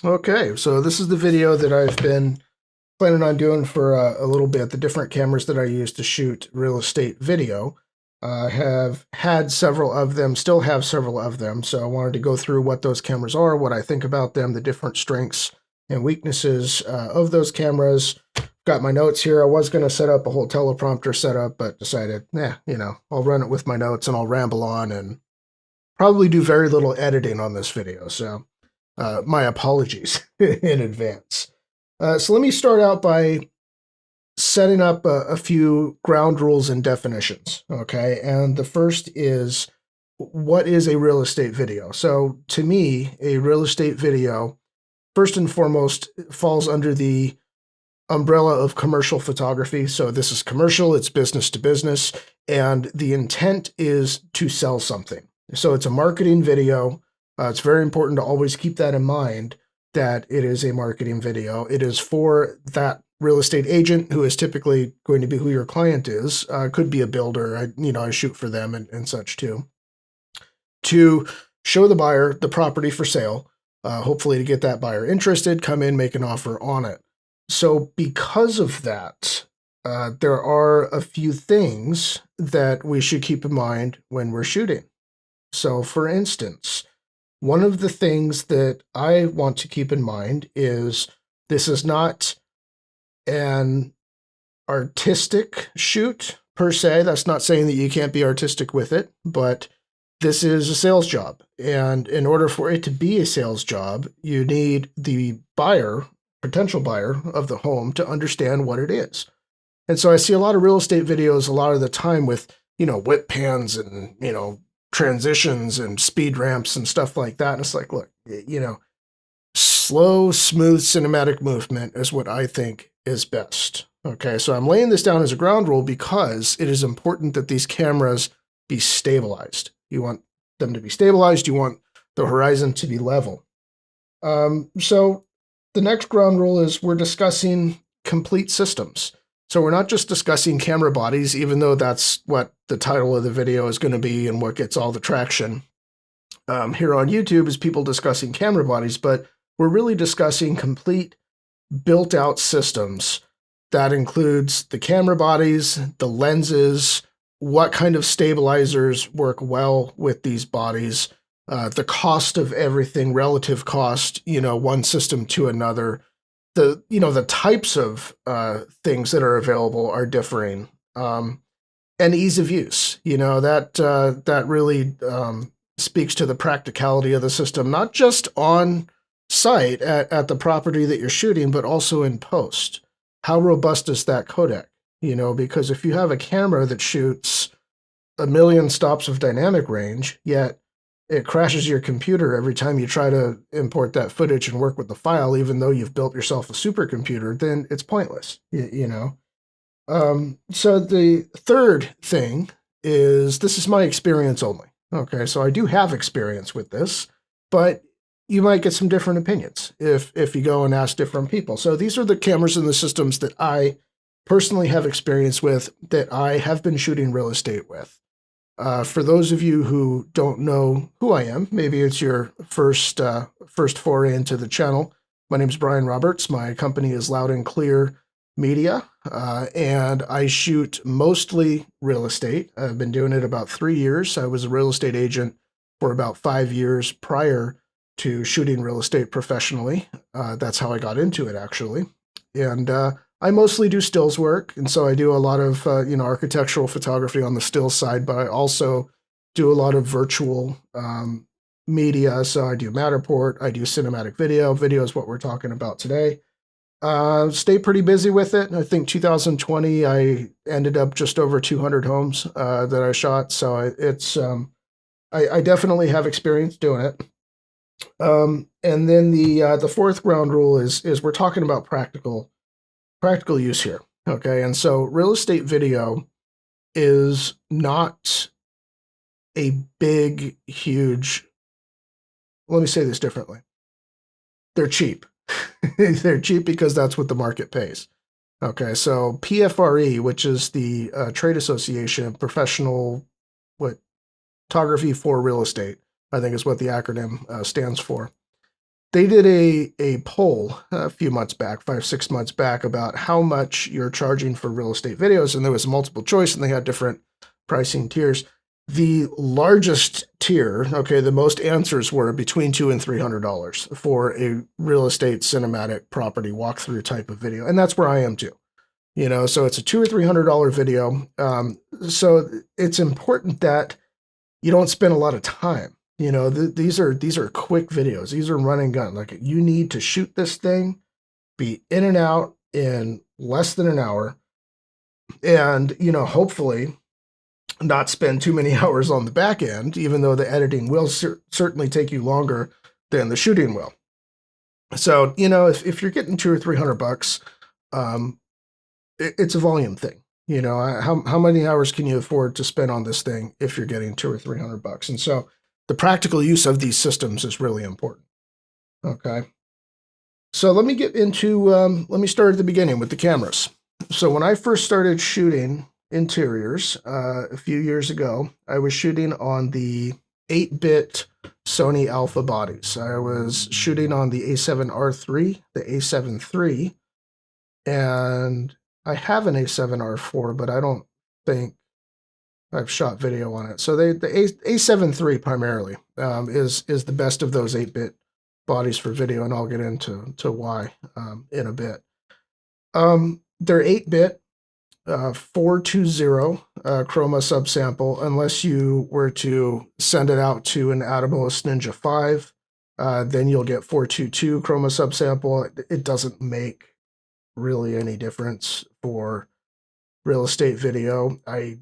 Okay, so this is the video that I've been planning on doing for a little bit, the different cameras that I use to shoot real estate video. I have had several of them, still have several of them, so I wanted to go through what those cameras are, what I think about them, the different strengths and weaknesses of those cameras. Got my notes here. I was going to set up a whole teleprompter setup, but decided, I'll run it with my notes and I'll ramble on and probably do very little editing on this video, so my apologies in advance. So let me start out by setting up a few ground rules and definitions, okay? And the first is, what is a real estate video? So to me, a real estate video, first and foremost, falls under the umbrella of commercial photography. So this is commercial, it's business to business, and the intent is to sell something. So it's a marketing video. It's very important to always keep that in mind, that it is a marketing video. It is for that real estate agent, who is typically going to be who your client is. Could be a builder. I shoot for them and such too. To show the buyer the property for sale, hopefully to get that buyer interested, come in, make an offer on it. So because of that, there are a few things that we should keep in mind when we're shooting. So for instance, one of the things that I want to keep in mind is this is not an artistic shoot per se. That's not saying that you can't be artistic with it, but this is a sales job. And in order for it to be a sales job, you need the buyer, potential buyer of the home, to understand what it is. And so I see a lot of real estate videos a lot of the time with, whip pans and, transitions and speed ramps and stuff like that. And it's like, look, slow, smooth cinematic movement is what I think is best. Okay, so I'm laying this down as a ground rule because it is important that these cameras be stabilized. You want them to be stabilized. You want the horizon to be level. So the next ground rule is we're discussing complete systems. So we're not just discussing camera bodies, even though that's what the title of the video is going to be and what gets all the traction here on YouTube is people discussing camera bodies, but we're really discussing complete built-out systems. That includes the camera bodies, the lenses, what kind of stabilizers work well with these bodies, the cost of everything, relative cost, one system to another. The types of things that are available are differing, and ease of use. That really speaks to the practicality of the system, not just on site at the property that you're shooting, but also in post. How robust is that codec? Because if you have a camera that shoots 1 million stops of dynamic range, yet it crashes your computer every time you try to import that footage and work with the file, even though you've built yourself a supercomputer, then it's pointless, So the third thing is, this is my experience only. Okay, so I do have experience with this, but you might get some different opinions if you go and ask different people. So these are the cameras and the systems that I personally have experience with, that I have been shooting real estate with. For those of you who don't know who I am, maybe it's your first foray into the channel. My name is Brian Roberts. My company is Loud&Clear Media, and I shoot mostly real estate. I've been doing it about 3 years. I was a real estate agent for about 5 years prior to shooting real estate professionally. That's how I got into it, actually. And I mostly do stills work, and so I do a lot of architectural photography on the still side, but I also do a lot of virtual media. So I do Matterport, I do cinematic video. Video is what we're talking about today. Stay pretty busy with it. I think 2020 I ended up just over 200 homes that I shot. So it's I definitely have experience doing it. And then the fourth ground rule is we're talking about practical use here. Okay, and so real estate video is not a big, huge, let me say this differently. They're cheap. They're cheap because that's what the market pays. Okay, so PFRE, which is the Trade Association of Professional Photography for Real Estate, I think is what the acronym stands for. they did a poll a few months back, 5, 6 months back, about how much you're charging for real estate videos, and there was multiple choice, and they had different pricing tiers. The largest tier, okay, the most answers were between $200 and $300 for a real estate cinematic property walkthrough type of video, and that's where I am too. You know, so it's a $200 or $300 video. So it's important that you don't spend a lot of time. You know, these are quick videos. These are run and gun. Like, you need to shoot this thing, be in and out in less than an hour, and, you know, hopefully not spend too many hours on the back end, even though the editing will certainly take you longer than the shooting will. So, you know, if you're getting $200 or $300, it's a volume thing. You know, how many hours can you afford to spend on this thing if you're getting $200 or $300? And so the practical use of these systems is really important. Okay. So let me get into, let me start at the beginning with the cameras. So when I first started shooting interiors a few years ago, I was shooting on the 8-bit Sony Alpha bodies. I was shooting on the A7R III, the A7 III, and I have an A7R4, but I don't think I've shot video on it. So the A7 III primarily is the best of those 8-bit bodies for video, and I'll get into why in a bit. They're 8-bit, 420 chroma subsample, unless you were to send it out to an Atomos Ninja 5, then you'll get 422 chroma subsample. It doesn't make really any difference for real estate video. I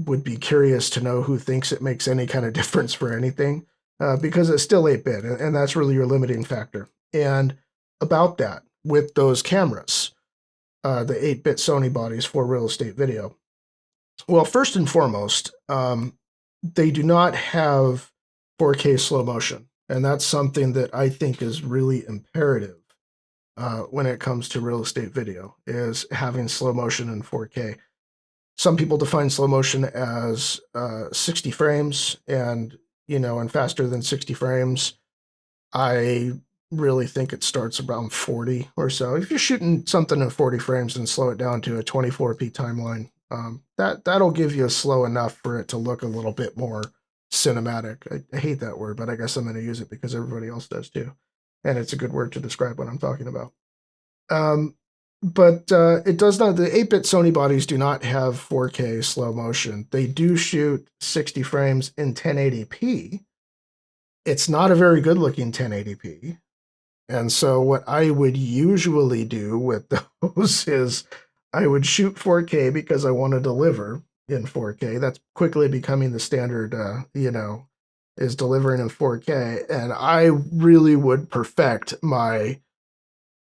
would be curious to know who thinks it makes any kind of difference for anything, because it's still 8-bit, and that's really your limiting factor. And about that, with those cameras, the 8-bit Sony bodies for real estate video, well, first and foremost, they do not have 4K slow motion, and that's something that I think is really imperative when it comes to real estate video, is having slow motion in 4K. Some people define slow motion as 60 frames, and, you know, and faster than 60 frames. I really think it starts around 40 or so. If you're shooting something in 40 frames and slow it down to a 24p timeline, that'll give you a slow enough for it to look a little bit more cinematic. I hate that word, but I guess I'm going to use it because everybody else does too. And it's a good word to describe what I'm talking about. But it does not, the 8-bit Sony bodies do not have 4K slow motion. They do shoot 60 frames in 1080p. It's not a very good looking 1080p. And so what I would usually do with those is I would shoot 4K because I want to deliver in 4K. That's quickly becoming the standard, you know, is delivering in 4K. And I really would perfect my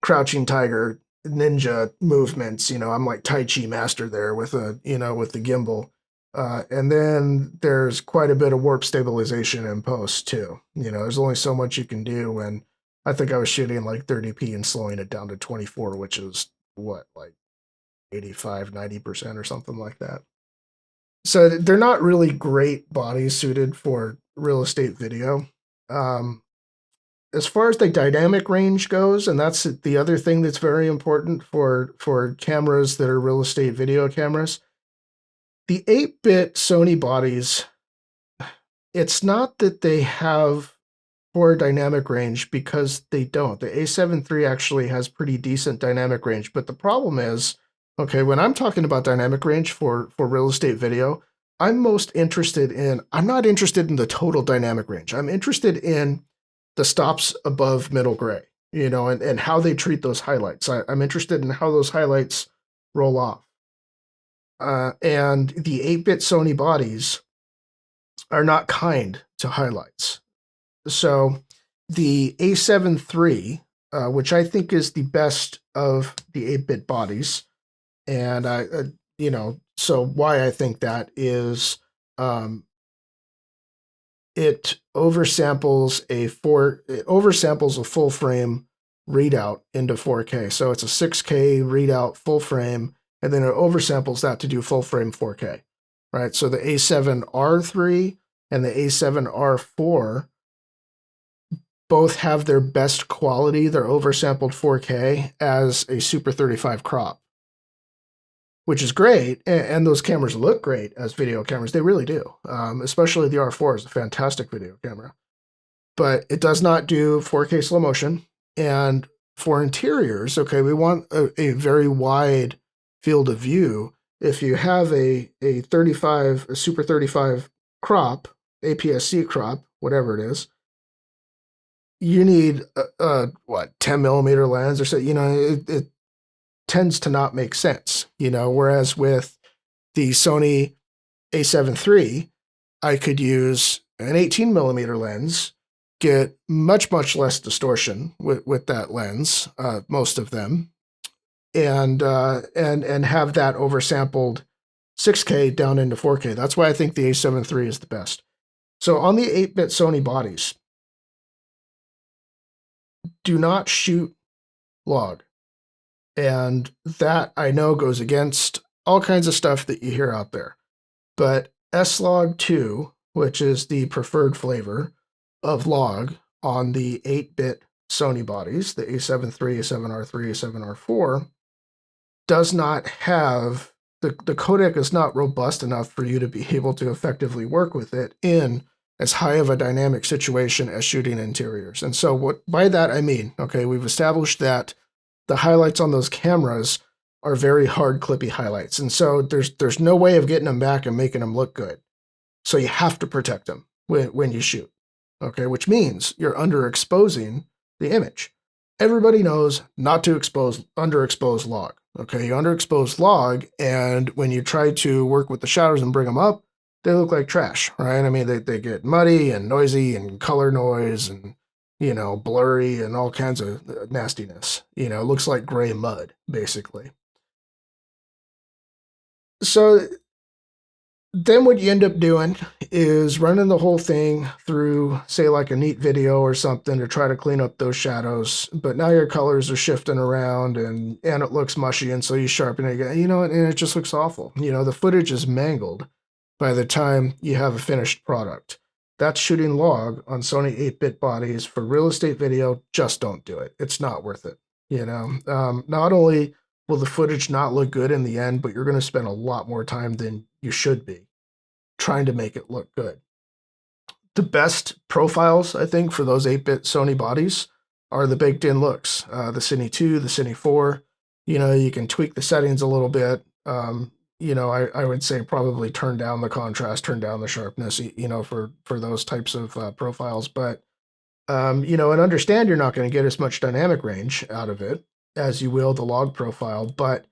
crouching tiger ninja movements. You know, I'm like Tai Chi master there with a, you know, with the gimbal. And then there's quite a bit of warp stabilization in post too. You know, there's only so much you can do. And I think I was shooting like 30p and slowing it down to 24, which is what, like 85, 90% or something like that. So they're not really great bodies suited for real estate video. As far as the dynamic range goes, and that's the other thing that's very important for cameras that are real estate video cameras, the 8-bit Sony bodies, it's not that they have poor dynamic range, because they don't. The A7 III actually has pretty decent dynamic range, but the problem is, okay, when I'm talking about dynamic range for real estate video, I'm not interested in the total dynamic range. I'm interested in the stops above middle gray, you know, and how they treat those highlights. I'm interested in how those highlights roll off. And the 8-bit Sony bodies are not kind to highlights. So the A7 III, which I think is the best of the 8-bit bodies, and you know, so why I think that is, it oversamples a full frame readout into 4K. So it's a 6K readout full frame, and then it oversamples that to do full frame 4K, right? So the A7R III and the A7R4 both have their best quality, their oversampled 4K, as a Super 35 crop, which is great. And those cameras look great as video cameras. They really do. Especially the R4 is a fantastic video camera. But it does not do 4K slow motion. And for interiors, okay, we want a very wide field of view. If you have a Super 35 crop, APS-C crop, whatever it is, you need what, 10 millimeter lens or so. It tends to not make sense. Whereas with the Sony A7 III, I could use an 18 millimeter lens, get much less distortion with that lens, most of them, and have that oversampled 6K down into 4K. That's why I think the A7 III is the best. So on the 8-bit Sony bodies, do not shoot log. And that, I know, goes against all kinds of stuff that you hear out there. But S-Log2, which is the preferred flavor of log on the 8-bit Sony bodies, the A7 III, A7R III, A7R4, does not have, the codec is not robust enough for you to be able to effectively work with it in as high of a dynamic situation as shooting interiors. And so what by that I mean, okay, we've established that the highlights on those cameras are very hard, clippy highlights. And so there's no way of getting them back and making them look good. So you have to protect them when you shoot, okay, which means you're underexposing the image. Everybody knows not to underexpose log, okay? You underexpose log, and when you try to work with the shadows and bring them up, they look like trash, right? I mean, they get muddy and noisy and color noise and, blurry and all kinds of nastiness. It looks like gray mud, basically. So then what you end up doing is running the whole thing through, say, like a neat video or something to try to clean up those shadows. But now your colors are shifting around and it looks mushy, and so you sharpen it again, and it just looks awful. The footage is mangled by the time you have a finished product. That's shooting log on Sony 8-bit bodies for real estate video. Just don't do it. It's not worth it. Not only will the footage not look good in the end, but you're going to spend a lot more time than you should be trying to make it look good. The best profiles, I think, for those 8-bit Sony bodies are the baked-in looks. The Cine 2, the Cine 4. You can tweak the settings a little bit. I would say probably turn down the contrast, turn down the sharpness, for those types of profiles. But, and understand you're not going to get as much dynamic range out of it as you will the log profile. But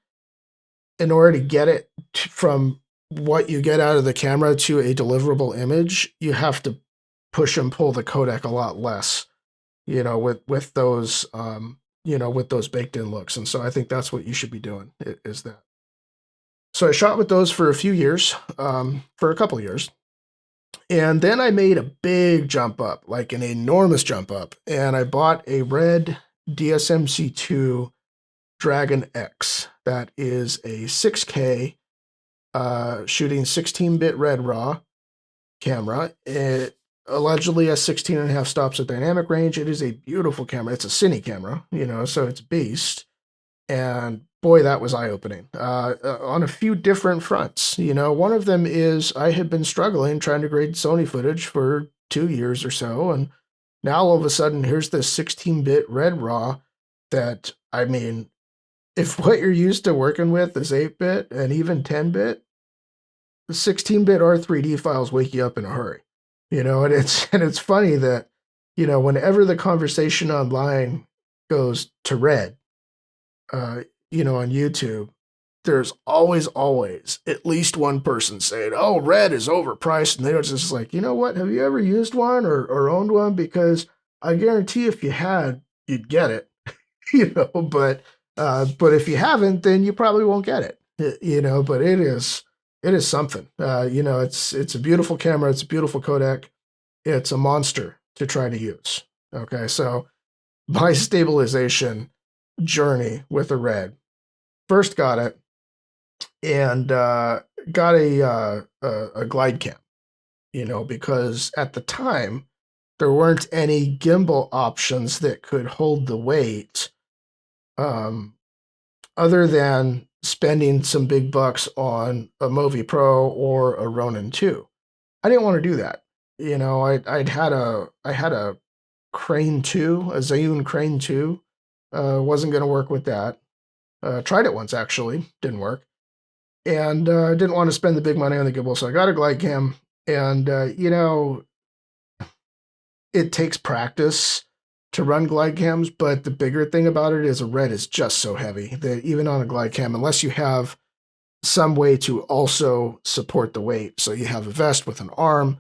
in order to get it from what you get out of the camera to a deliverable image, you have to push and pull the codec a lot less, with those, with those baked-in looks. And so I think that's what you should be doing, is that. So I shot with those for a few years, for a couple of years. And then I made a big jump up, like an enormous jump up. And I bought a red DSMC2 Dragon X. That is a 6K shooting 16-bit red raw camera. It allegedly has 16.5 stops of dynamic range. It is a beautiful camera. It's a cine camera, so it's a beast. And boy, that was eye-opening on a few different fronts. One of them is I had been struggling trying to grade Sony footage for 2 years or so, and now all of a sudden here's this 16-bit red raw that, I mean, if what you're used to working with is 8-bit and even 10-bit, the 16-bit R3D files wake you up in a hurry. And it's funny that, whenever the conversation online goes to red, on YouTube, there's always at least one person saying, "Oh, red is overpriced," and they're just like, you know what? Have you ever used one or owned one? Because I guarantee if you had, you'd get it, But if you haven't, then you probably won't get it, But it is something. It's a beautiful camera. It's a beautiful codec. It's a monster to try to use. Okay, so my stabilization journey with a red. First got it and got a glide cam, because at the time there weren't any gimbal options that could hold the weight, other than spending some big bucks on a Movi Pro or a Ronin 2. I didn't want to do that. You know, I had a Crane 2, a Zhiyun Crane 2. Wasn't going to work with that. Tried it once, actually. Didn't work. And didn't want to spend the big money on the gimbal, so I got a glide cam. And, you know, it takes practice to run glide cams, but the bigger thing about it is a red is just so heavy that even on a glide cam, unless you have some way to also support the weight, so you have a vest with an arm,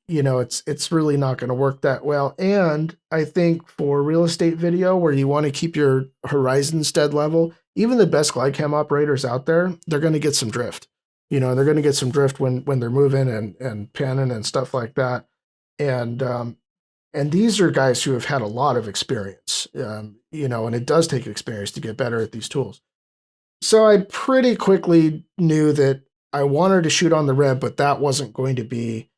you know, it's really not going to work that well. And I think for real estate video where you want to keep your horizons dead level, even the best glide cam operators out there, they're going to get some drift. You know, they're going to get some drift when they're moving and panning and stuff like that. And these are guys who have had a lot of experience, you know, and it does take experience to get better at these tools. So I pretty quickly knew that I wanted to shoot on the red, but that wasn't going to be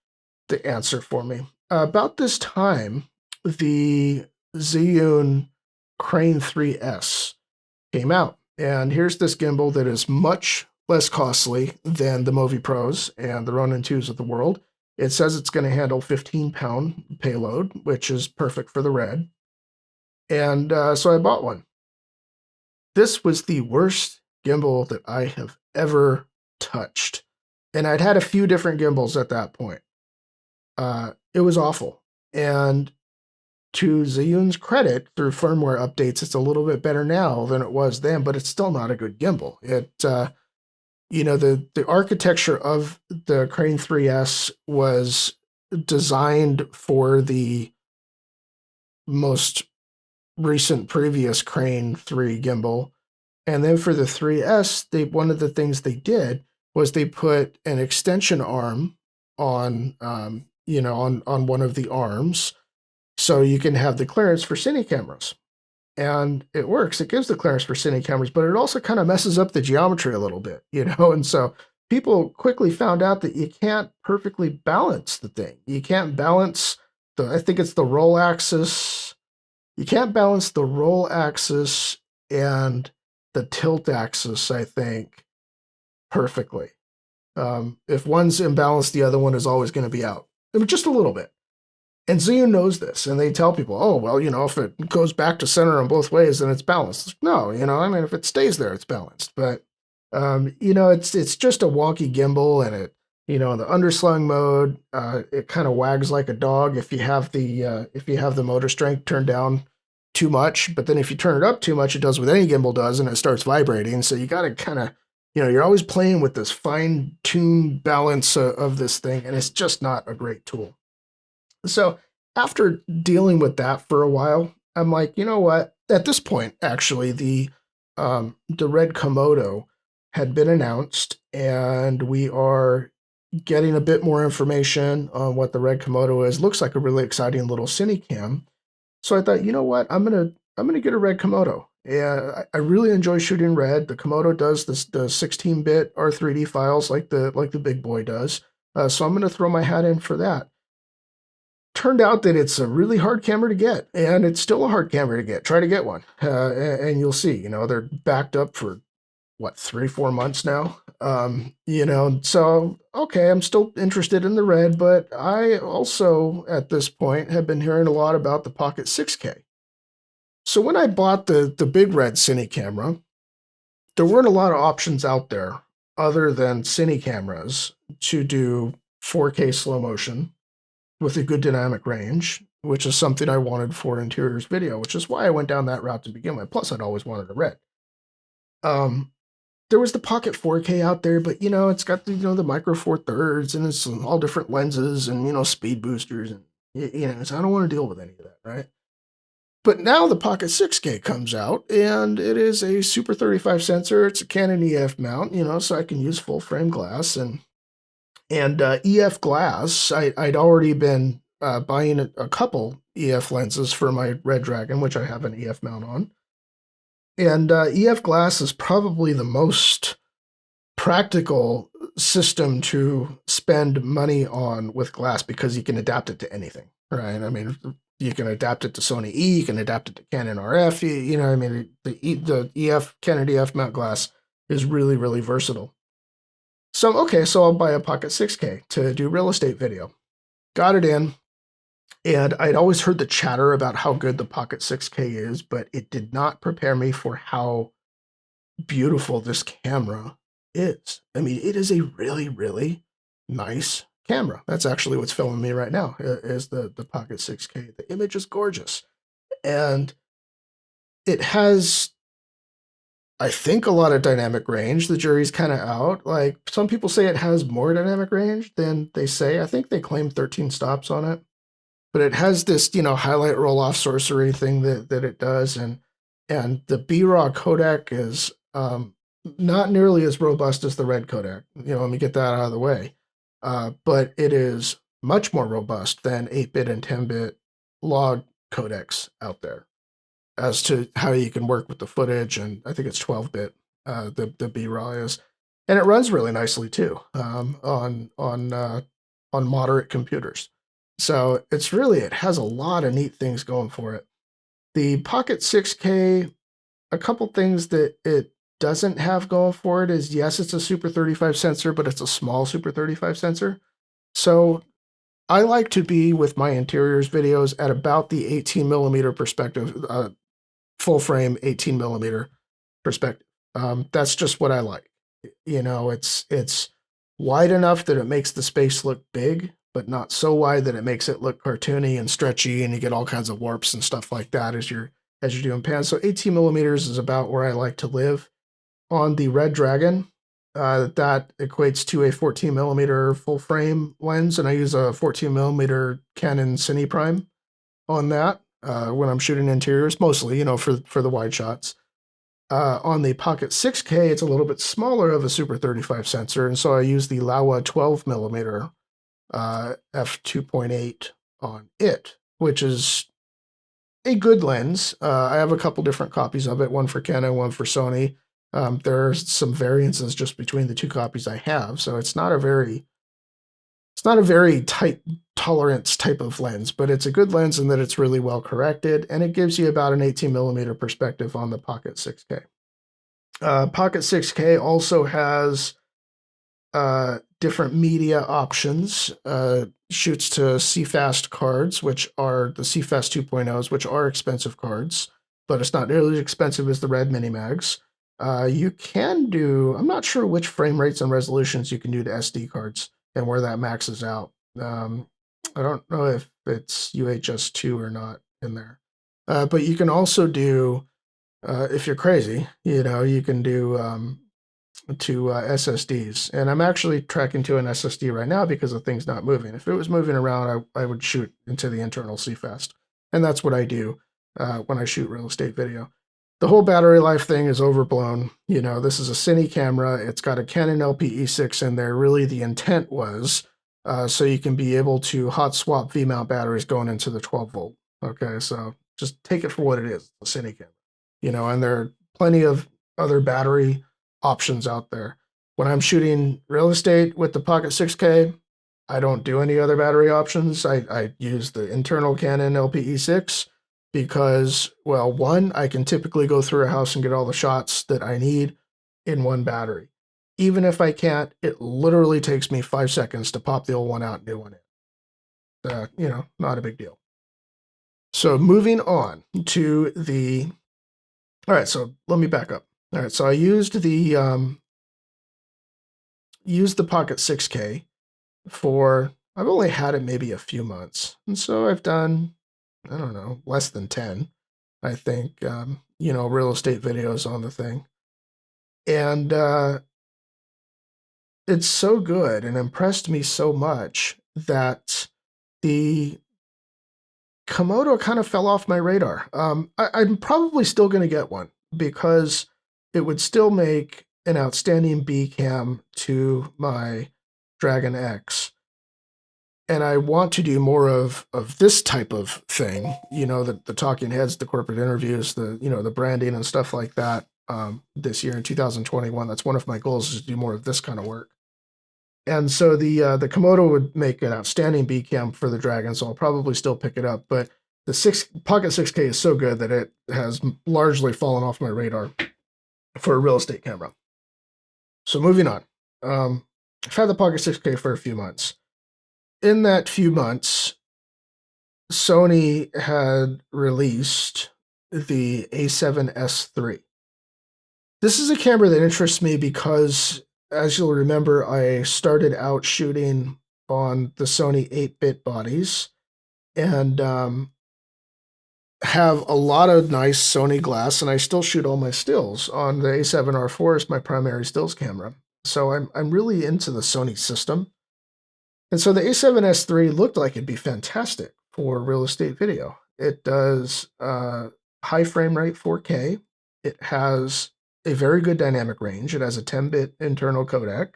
the answer for me. About this time, the Zhiyun Crane 3S came out. And here's this gimbal that is much less costly than the Movi Pros and the Ronin 2s of the world. It says it's going to handle 15-pound payload, which is perfect for the red. And so I bought one. This was the worst gimbal that I have ever touched. And I'd had a few different gimbals at that point. It was awful. And to Zhiyun's credit, through firmware updates, it's a little bit better now than it was then, but it's still not a good gimbal. It, you know, the architecture of the Crane 3S was designed for the most recent previous Crane 3 gimbal. And then for the 3S, one of the things they did was they put an extension arm on, you know, on one of the arms, so you can have the clearance for cine cameras. And it works. It gives the clearance for cine cameras, but it also kind of messes up the geometry a little bit, you know? And so people quickly found out that you can't perfectly balance the thing. You can't balance I think it's the roll axis. You can't balance the roll axis and the tilt axis, I think, perfectly. If one's imbalanced, the other one is always going to be out. Just a little bit. And Zhiyun knows this, and they tell people, oh, well, you know, if it goes back to center on both ways, then it's balanced. No, you know, I mean, if it stays there, it's balanced. But, you know, it's just a wonky gimbal, and it, you know, in the underslung mode, it kind of wags like a dog if you have the motor strength turned down too much. But then if you turn it up too much, it does what any gimbal does, and it starts vibrating. So you got to kind of, you know, you're always playing with this fine-tuned balance of this thing, and it's just not a great tool. So after dealing with that for a while, I'm like, you know what? At this point, actually, the red Komodo had been announced, and we are getting a bit more information on what the red Komodo is. Looks like a really exciting little cine cam. So I thought, you know what? I'm gonna get a red Komodo. Yeah, I really enjoy shooting red. The Komodo does the 16-bit R3D files like the big boy does. So I'm gonna throw my hat in for that. Turned out that it's a really hard camera to get, and it's still a hard camera to get. Try to get one, and you'll see. You know, they're backed up for what, 3-4 months now. You know, so okay, I'm still interested in the red, but I also at this point have been hearing a lot about the Pocket 6K. So when I bought the big red cine camera, there weren't a lot of options out there other than cine cameras to do 4K slow motion with a good dynamic range, which is something I wanted for interiors video, which is why I went down that route to begin with. Plus, I'd always wanted a red. There was the Pocket 4K out there, but, you know, it's got the, you know, the micro four thirds, and it's all different lenses and, you know, speed boosters, and, you know, so I don't want to deal with any of that, right? But now the Pocket 6K comes out, and it is a Super 35 sensor. It's a Canon EF mount, you know, so I can use full frame glass, and EF glass. I'd already been buying a couple EF lenses for my Red Dragon, which I have an EF mount on. And EF glass is probably the most practical system to spend money on with glass because you can adapt it to anything. right? I mean, you can adapt it to Sony E, you can adapt it to Canon RF. You know, I mean, the EF Canon EF mount glass is really, really versatile. So, okay, so I'll buy a Pocket 6K to do real estate video. Got it in, and I'd always heard the chatter about how good the Pocket 6K is, but it did not prepare me for how beautiful this camera is. I mean, it is a really, really nice camera. That's actually what's filming me right now, is the Pocket 6K. The image is gorgeous. And it has, I think, a lot of dynamic range. The jury's kind of out. Like, some people say it has more dynamic range than they say. I think they claim 13 stops on it. But it has this, you know, highlight roll-off sorcery thing that it does. And the B-RAW codec is not nearly as robust as the red codec. You know, let me get that out of the way. But it is much more robust than 8-bit and 10-bit log codecs out there as to how you can work with the footage. And I think it's 12-bit, the B-RAW is. And it runs really nicely too, on moderate computers. So it's really, it has a lot of neat things going for it. The Pocket 6K, a couple things that it doesn't have going for it is, yes, it's a Super 35 sensor, but it's a small Super 35 sensor. So I like to be with my interiors videos at about the 18 millimeter perspective, full frame 18 millimeter perspective. That's just what I like. You know, it's wide enough that it makes the space look big, but not so wide that it makes it look cartoony and stretchy, and you get all kinds of warps and stuff like that as you're doing pans. So 18 millimeters is about where I like to live. On the Red Dragon, that equates to a 14 millimeter full frame lens, and I use a 14 millimeter Canon Cine Prime on that when I'm shooting interiors, mostly, you know, for the wide shots. On the Pocket 6K, it's a little bit smaller of a Super 35 sensor, and so I use the Laowa 12 millimeter f2.8 on it, which is a good lens. I have a couple different copies of it, one for Canon, one for Sony. There are some variances just between the two copies I have, so it's not a very tight tolerance type of lens, but it's a good lens in that it's really well corrected, and it gives you about an 18 millimeter perspective on the Pocket 6K. Pocket 6K also has different media options. Shoots to CFast cards, which are the CFast 2.0s, which are expensive cards, but it's not nearly as expensive as the Red Minimags. You can do, I'm not sure which frame rates and resolutions you can do to SD cards and where that maxes out. I don't know if it's UHS-2 or not in there. But you can also do, if you're crazy, you know, you can do to SSDs. And I'm actually tracking to an SSD right now because the thing's not moving. If it was moving around, I would shoot into the internal CFast. And that's what I do when I shoot real estate video. The whole battery life thing is overblown. You know, this is a Cine camera. It's got a Canon LPE6 in there. Really, the intent was so you can be able to hot swap V-mount batteries going into the 12 volt. Okay, so just take it for what it is, a Cine camera. You know, and there are plenty of other battery options out there. When I'm shooting real estate with the Pocket 6K, I don't do any other battery options. I use the internal Canon LPE6 because, well, one, I can typically go through a house and get all the shots that I need in one battery. Even if I can't, it literally takes me 5 seconds to pop the old one out and new one in. You know, not a big deal. So moving on to the, all right, so let me back up. All right, so I used the Pocket 6K for, I've only had it maybe a few months. And so I've done, I don't know, less than 10, I think, you know, real estate videos on the thing. And it's so good and impressed me so much that the Komodo kind of fell off my radar. I'm probably still going to get one because it would still make an outstanding B cam to my Dragon X. And I want to do more of this type of thing, you know, the talking heads, the corporate interviews, the, you know, the branding and stuff like that this year in 2021. That's one of my goals, is to do more of this kind of work. And so the Komodo would make an outstanding B cam for the Dragon, so I'll probably still pick it up. But the Pocket 6K is so good that it has largely fallen off my radar for a real estate camera. So moving on. I've had the Pocket 6K for a few months. In that few months, Sony had released the A7S III. This is a camera that interests me because, as you'll remember, I started out shooting on the Sony 8-bit bodies and have a lot of nice Sony glass, and I still shoot all my stills on the A7R IV as my primary stills camera. So I'm really into the Sony system. And so the A7S III looked like it'd be fantastic for real estate video. It does high frame rate 4K. It has a very good dynamic range. It has a 10-bit internal codec.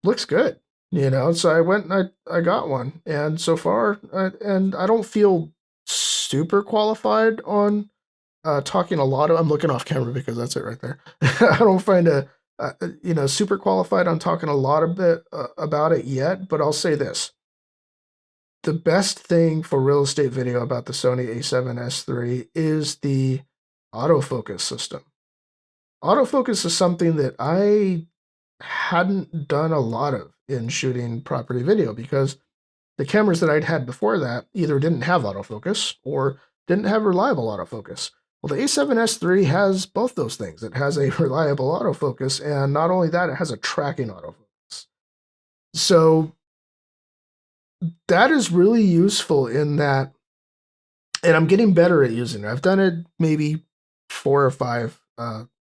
Looks good, you know. So I went and I got one, and so far, and I don't feel super qualified on talking a lot of. I'm looking off camera because that's it right there. I don't find super qualified on talking a lot of bit about it yet, but I'll say this. The best thing for real estate video about the Sony A7S III is the autofocus system. Autofocus is something that I hadn't done a lot of in shooting property video because the cameras that I'd had before that either didn't have autofocus or didn't have reliable autofocus. Well, the A7S III has both those things. It has a reliable autofocus, and not only that, it has a tracking autofocus. So that is really useful in that, and I'm getting better at using it. I've done it maybe 4 or 5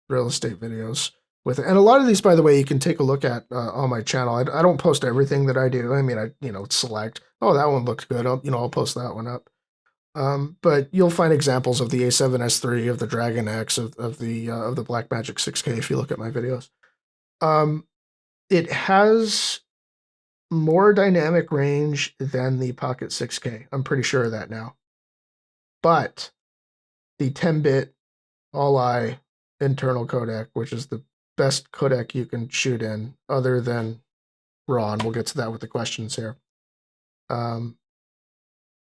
real estate videos with it. And a lot of these, by the way, you can take a look at on my channel. I don't post everything that I do. I mean, I select, oh, that one looked good. I'll post that one up. But you'll find examples of the A7S III, of the Dragon X, of the Blackmagic 6K if you look at my videos. It has more dynamic range than the Pocket 6K. I'm pretty sure of that now. But the 10-bit all-eye internal codec, which is the best codec you can shoot in other than RAW, and we'll get to that with the questions here,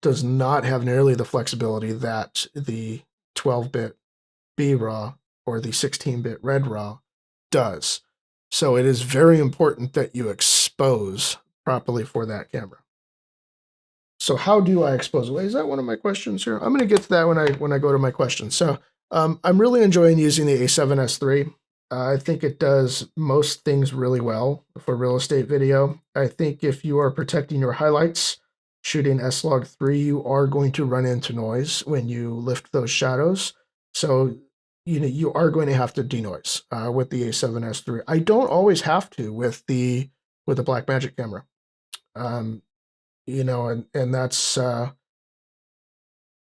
does not have nearly the flexibility that the 12-bit B-RAW or the 16-bit Red RAW does. So it is very important that you expose properly for that camera. So how do I expose? Wait, is that one of my questions here? I'm going to get to that when I go to my questions. So I'm really enjoying using the A7S III. I think it does most things really well for real estate video. I think if you are protecting your highlights, shooting S-Log3, you are going to run into noise when you lift those shadows. So you are going to have to denoise with the A7S III. I don't always have to with the Blackmagic camera. And that's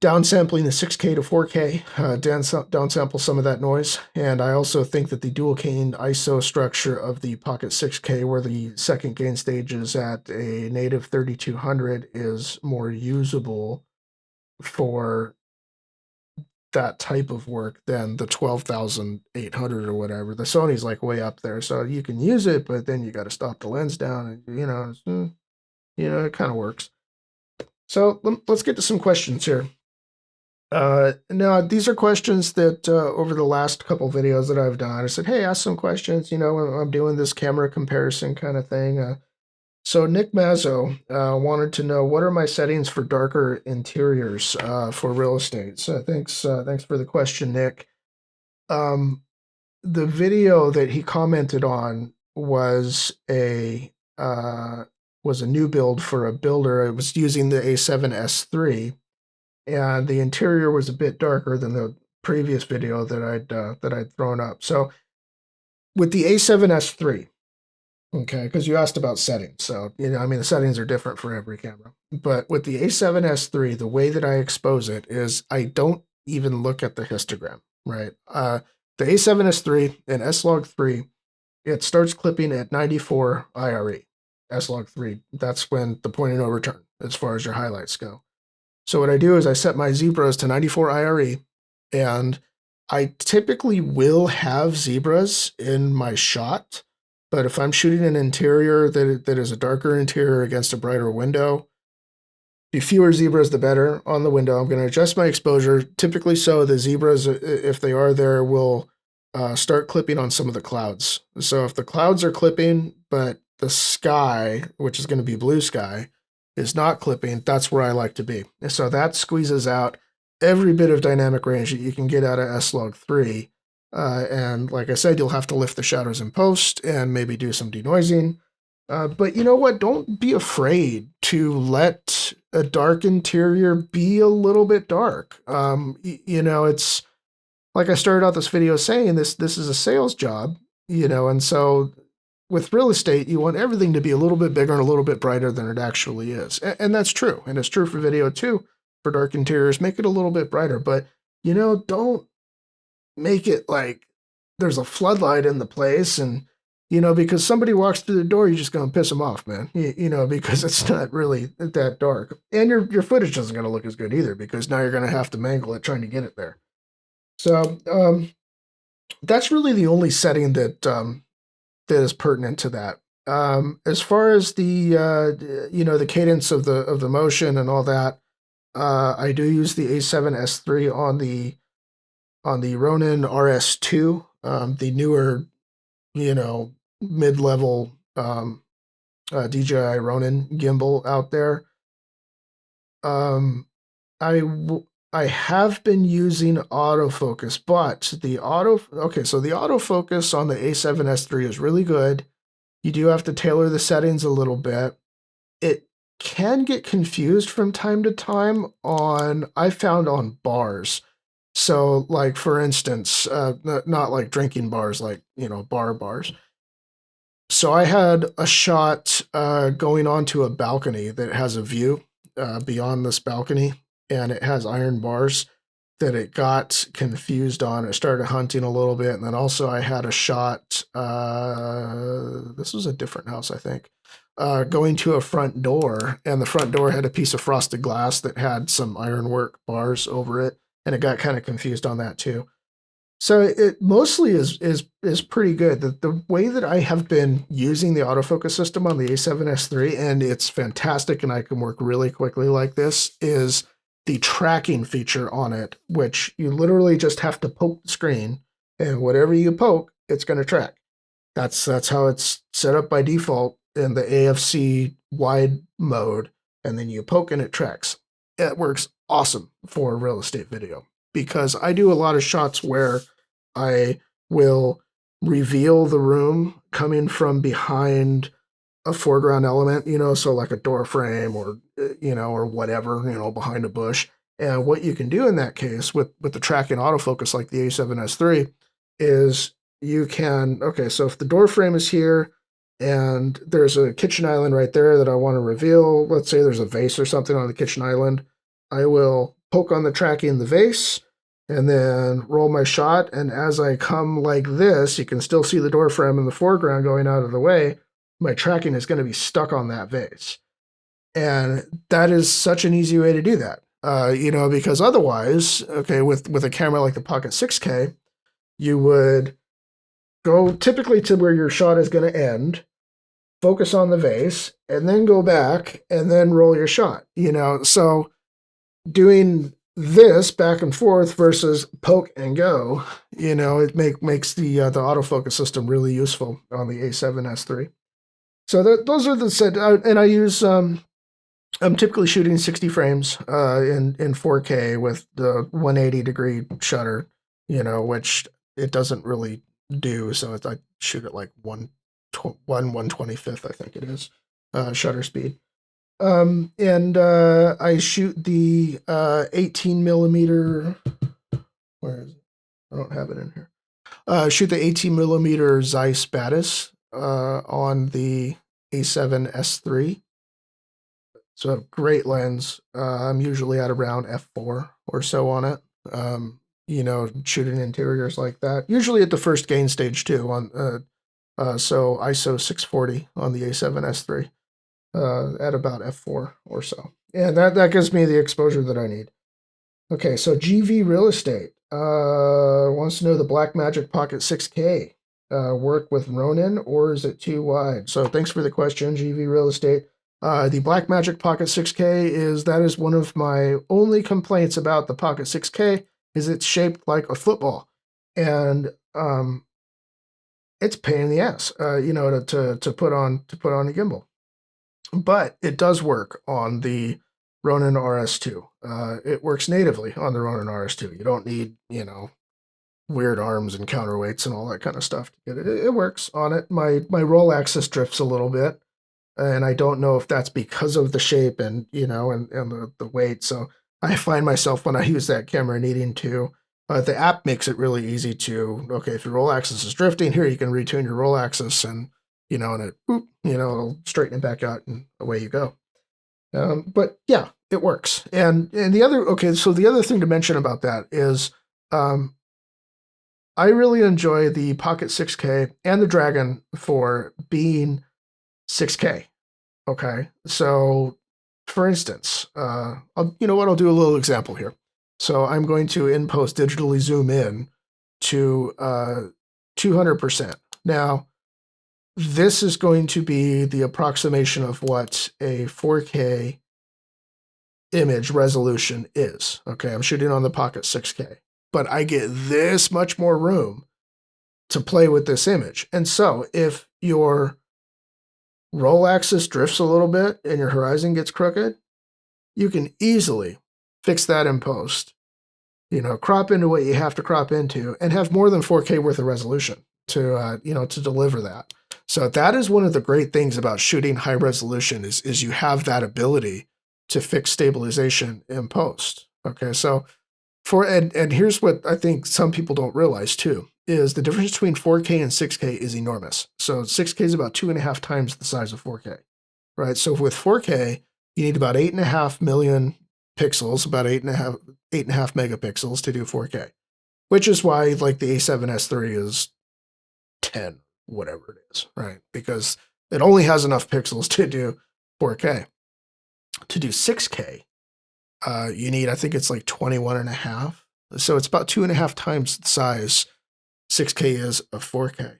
downsampling the 6K to 4K, downsample some of that noise. And I also think that the dual gain ISO structure of the Pocket 6K, where the second gain stage is at a native 3200, is more usable for that type of work than the 12,800 or whatever. The Sony's like way up there, so you can use it, but then you got to stop the lens down, and it kind of works. So let's get to some questions here. Now, these are questions that over the last couple videos that I've done, I said, hey, ask some questions, I'm doing this camera comparison kind of thing. So Nick Mazzo wanted to know, what are my settings for darker interiors for real estate? So thanks for the question, Nick. The video that he commented on was a new build for a builder. It was using the A7S III. And the interior was a bit darker than the previous video that I'd thrown up. So with the A7S III, okay, because you asked about settings. So, the settings are different for every camera. But with the A7S III, the way that I expose it is I don't even look at the histogram, right? The A7S III and S-Log3, it starts clipping at 94 IRE. S-Log3, that's when the point of no return as far as your highlights go. So what I do is I set my Z-Bros to 94 IRE, and I typically will have zebras in my shot, but if I'm shooting an interior that is a darker interior against a brighter window, the fewer zebras, the better on the window. I'm going to adjust my exposure. Typically, so the zebras, if they are there, will start clipping on some of the clouds. So if the clouds are clipping, but the sky, which is going to be blue sky, is not clipping, that's where I like to be. So that squeezes out every bit of dynamic range that you can get out of S-Log3. And like I said, you'll have to lift the shadows in post and maybe do some denoising. But you know what? Don't be afraid to let a dark interior be a little bit dark. You know, it's like I started out this video saying, this is a sales job, you know, and so with real estate, you want everything to be a little bit bigger and a little bit brighter than it actually is. And that's true. And it's true for video too. For dark interiors, make it a little bit brighter. But, you know, don't make it like there's a floodlight in the place and, you know, because somebody walks through the door, you're just going to piss them off, man. You know, because it's not really that dark. And your footage isn't going to look as good either because now you're going to have to mangle it trying to get it there. So that's really the only setting that that is pertinent to that. As far as the you know, the cadence of the motion and all that, I do use the A7S III on the Ronin RS2, the newer, you know, mid-level DJI Ronin gimbal out there. I have been using autofocus, but so the autofocus on the A7S III is really good. You do have to tailor the settings a little bit. It can get confused from time to time I found on bars. So like, for instance, not like drinking bars, like, you know, bars. So I had a shot going onto a balcony that has a view beyond this balcony, and it has iron bars that it got confused on. It started hunting a little bit, and then also I had a shot, this was a different house, I think, going to a front door, and the front door had a piece of frosted glass that had some ironwork bars over it, and it got kind of confused on that too. So it mostly is pretty good. The way that I have been using the autofocus system on the A7S III, and it's fantastic, and I can work really quickly like this, is the tracking feature on it, which you literally just have to poke the screen, and whatever you poke, it's going to track. That's how it's set up by default in the AFC wide mode, and then you poke and it tracks. It works awesome for real estate video, because I do a lot of shots where I will reveal the room coming from behind a foreground element, you know, so like a door frame or, you know, or whatever, you know, behind a bush. And what you can do in that case with the tracking autofocus like the A7S III is you can, okay, so if the door frame is here and there's a kitchen island right there that I want to reveal, let's say there's a vase or something on the kitchen island, I will poke on the tracking the vase and then roll my shot. And as I come like this, you can still see the door frame in the foreground going out of the way. My tracking is going to be stuck on that vase. And that is such an easy way to do that. You know, because otherwise, okay, with a camera like the Pocket 6K, you would go typically to where your shot is going to end, focus on the vase, and then go back and then roll your shot, you know. So doing this back and forth versus poke and go, you know, it makes the autofocus system really useful on the A7S III. So those are the set, and I use I'm typically shooting 60 frames in 4K with the 180 degree shutter, you know, which it doesn't really do. So I shoot at like 1/125th, I think it is, shutter speed. And I shoot the 18 millimeter. Where is it? I don't have it in here. Shoot the 18 millimeter Zeiss Batis on the A7S III. So great lens. I'm usually at around f4 or so on it. You know, shooting interiors like that. Usually at the first gain stage too. On so ISO 640 on the A7S III. At about f4 or so. And that gives me the exposure that I need. Okay, so GV real estate. Wants to know the Blackmagic Pocket 6K work with Ronin, or is it too wide? So thanks for the question, GV Real Estate. The Blackmagic Pocket 6K is one of my only complaints about the Pocket 6K is it's shaped like a football, and it's a pain in the ass, to put on a gimbal. But it does work on the Ronin RS2. It works natively on the Ronin RS2. You don't need, weird arms and counterweights and all that kind of stuff to get it. It works on it. My roll axis drifts a little bit, and I don't know if that's because of the shape and the weight. So I find myself when I use that camera needing to. The app makes it really easy to, okay, if your roll axis is drifting, here you can retune your roll axis and it, boop, it'll straighten it back out and away you go. But yeah, it works. And the other thing to mention about that is I really enjoy the Pocket 6K and the Dragon for being 6K. Okay, so for instance, I'll do a little example here. So I'm going to in post digitally zoom in to 200%. Now, this is going to be the approximation of what a 4K image resolution is. Okay, I'm shooting on the Pocket 6K, but I get this much more room to play with this image. And so if your roll axis drifts a little bit and your horizon gets crooked, you can easily fix that in post, crop into what you have to crop into and have more than 4K worth of resolution to deliver that. So that is one of the great things about shooting high resolution is you have that ability to fix stabilization in post. Okay, so and here's what I think some people don't realize too, is the difference between 4K and 6K is enormous. So 6K is about 2.5 times the size of 4K, right? So with 4K, you need about 8.5 million pixels, about 8.5 megapixels to do 4K, which is why like the A7S III is 10, whatever it is, right? Because it only has enough pixels to do 4K. To do 6K, you need, I think it's like 21.5. So it's about 2.5 times the size 6K is of 4K.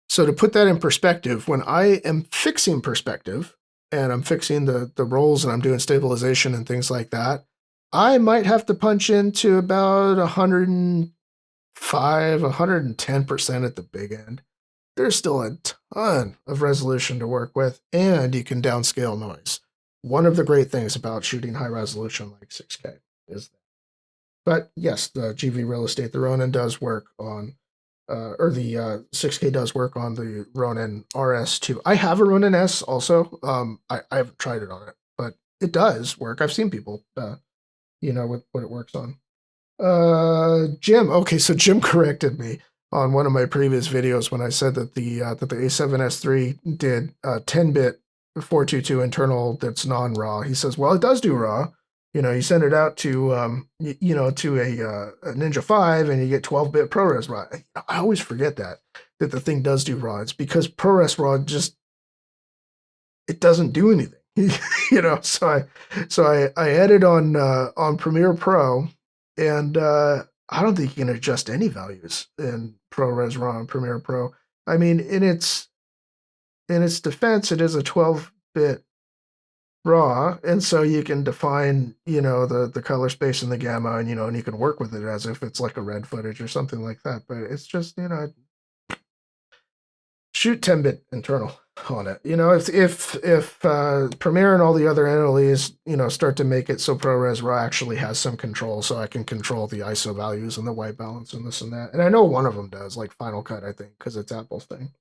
So to put that in perspective, when I am fixing perspective and I'm fixing the rolls and I'm doing stabilization and things like that, I might have to punch into about 105, 110% at the big end. There's still a ton of resolution to work with, and you can downscale noise. One of the great things about shooting high resolution like 6K is that. But yes, the GV Real Estate, the Ronin does work on, the 6K does work on the Ronin RS2. I have a Ronin S also. I haven't tried it on it, but it does work. I've seen people, with what it works on. Jim. Okay, so Jim corrected me on one of my previous videos when I said that the A7S III did 10-bit 422 internal that's non-RAW. He says, well, it does do RAW. You send it out to to a Ninja 5 and you get 12-bit ProRes RAW. I always forget that the thing does do RAW. It's because ProRes RAW it doesn't do anything. So I edit on Premiere Pro, and I don't think you can adjust any values in ProRes RAW and Premiere Pro. I mean, in its defense, it is a 12-bit RAW, and so you can define, the color space and the gamma, and and you can work with it as if it's like a red footage or something like that. But it's just, shoot 10-bit internal on it. If Premiere and all the other NLEs, start to make it so ProRes RAW actually has some control, so I can control the ISO values and the white balance and this and that. And I know one of them does, like Final Cut, I think, because it's Apple's thing.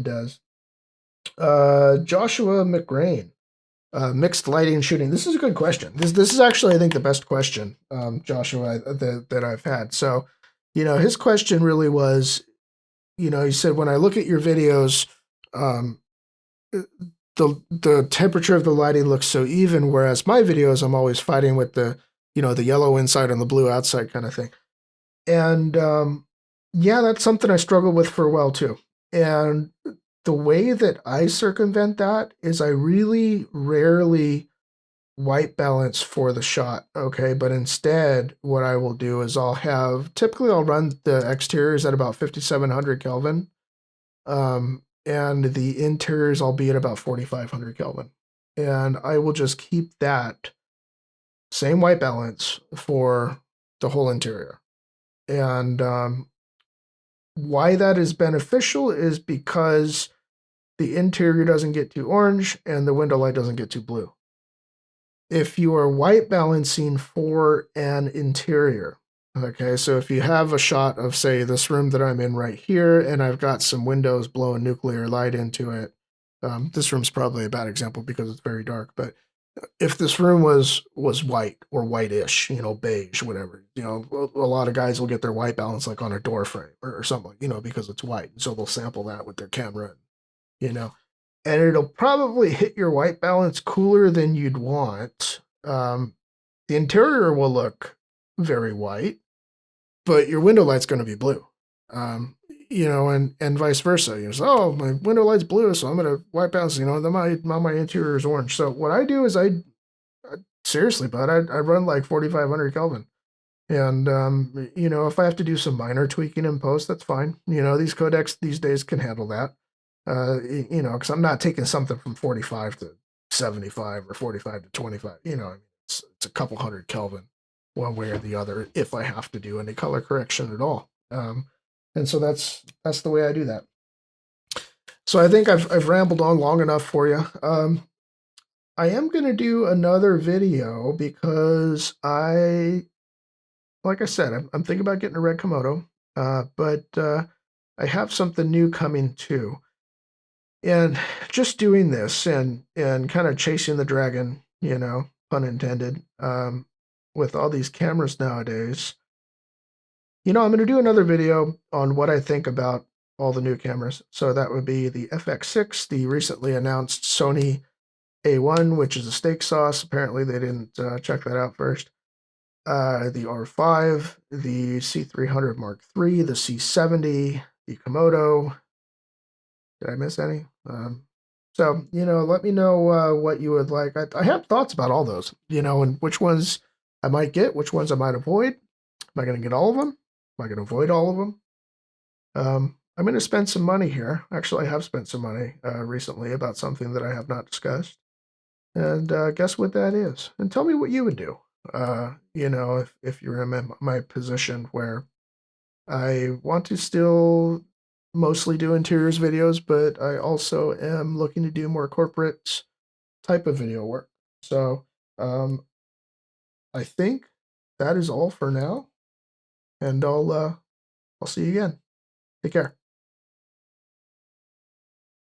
Does. Joshua McRain. Mixed lighting shooting. This is a good question. This is actually, I think, the best question, Joshua, that I've had. So, his question really was, he said, when I look at your videos, the temperature of the lighting looks so even, whereas my videos, I'm always fighting with the yellow inside and the blue outside kind of thing. And yeah, that's something I struggled with for a while too. And the way that I circumvent that is I really rarely white balance for the shot, okay? But instead, what I will do is typically I'll run the exteriors at about 5700 Kelvin, and the interiors I'll be at about 4500 Kelvin. And I will just keep that same white balance for the whole interior. And why that is beneficial is because the interior doesn't get too orange and the window light doesn't get too blue. If you are white balancing for an interior, okay, so if you have a shot of, say, this room that I'm in right here, and I've got some windows blowing nuclear light into it, this room's probably a bad example because it's very dark, but if this room was white or whitish, beige, whatever, a lot of guys will get their white balance like on a door frame or something, because it's white. So they'll sample that with their camera, and it'll probably hit your white balance cooler than you'd want. The interior will look very white, but your window light's going to be blue. And vice versa. Oh, my window light's blue, so I'm going to white balance. Then my interior is orange. So what I do is seriously, bud, I run like 4500 Kelvin. And, if I have to do some minor tweaking in post, that's fine. These codecs these days can handle that. Because I'm not taking something from 45 to 75 or 45 to 25. It's a couple hundred Kelvin one way or the other if I have to do any color correction at all. And so that's the way I do that. So I think I've rambled on long enough for you. I am going to do another video because like I said, I'm thinking about getting a red Komodo, but I have something new coming too. And just doing this and kind of chasing the dragon, pun intended, with all these cameras nowadays, I'm going to do another video on what I think about all the new cameras. So that would be the FX6, the recently announced Sony A1, which is a steak sauce. Apparently they didn't check that out first. The R5, the C300 Mark III, the C70, the Komodo. Did I miss any? So, let me know what you would like. I have thoughts about all those, and which ones I might get, which ones I might avoid. Am I going to get all of them? Am I going to avoid all of them? I'm going to spend some money here. Actually, I have spent some money recently about something that I have not discussed. And guess what that is? And tell me what you would do, if you're in my position where I want to still mostly do interiors videos, but I also am looking to do more corporate type of video work. So I think that is all for now, and I'll see you again. Take care.